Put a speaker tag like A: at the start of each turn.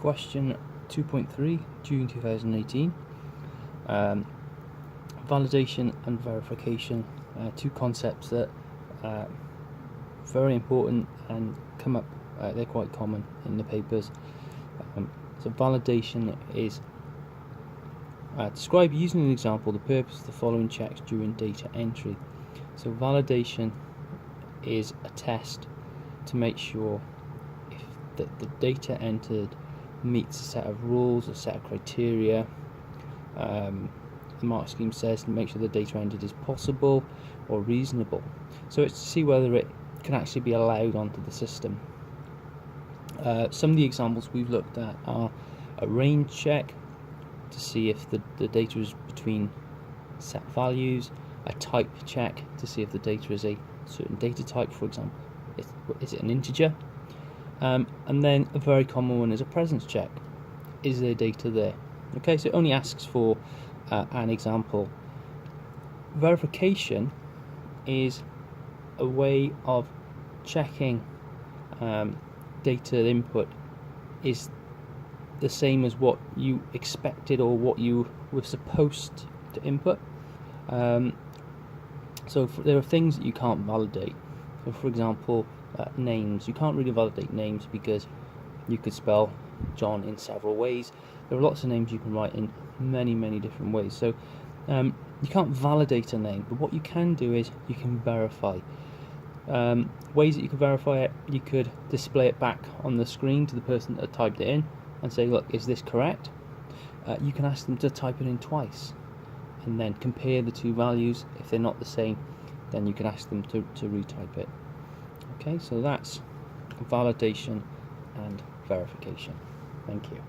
A: Question 2.3, June 2018. Validation and verification, two concepts that are very important and come up, they're quite common in the papers. So validation is describe using an example the purpose of the following checks during data entry. So validation is a test to make sure if the data entered meets a set of rules, a set of criteria. The mark scheme says to make sure the data entered is possible or reasonable. So it's to see whether it can actually be allowed onto the system. Some of the examples we've looked at are a range check to see if the data is between set values, a type check to see if the data is a certain data type, for example, is it an integer, and then a very common one is a presence check. Is there data there? Okay, so it only asks for an example. Verification is a way of checking data input is the same as what you expected or what you were supposed to input. So there are things that you can't validate. So for example, names. You can't really validate names because you could spell John in several ways. There are lots of names you can write in many different ways. So you can't validate a name, but what you can do is you can verify. Ways that you can verify it: you could display it back on the screen to the person that typed it in and say, look, is this correct? You can ask them to type it in twice and then compare the two values. If they're not the same, then you can ask them to retype it. Okay, so that's validation and verification. Thank you.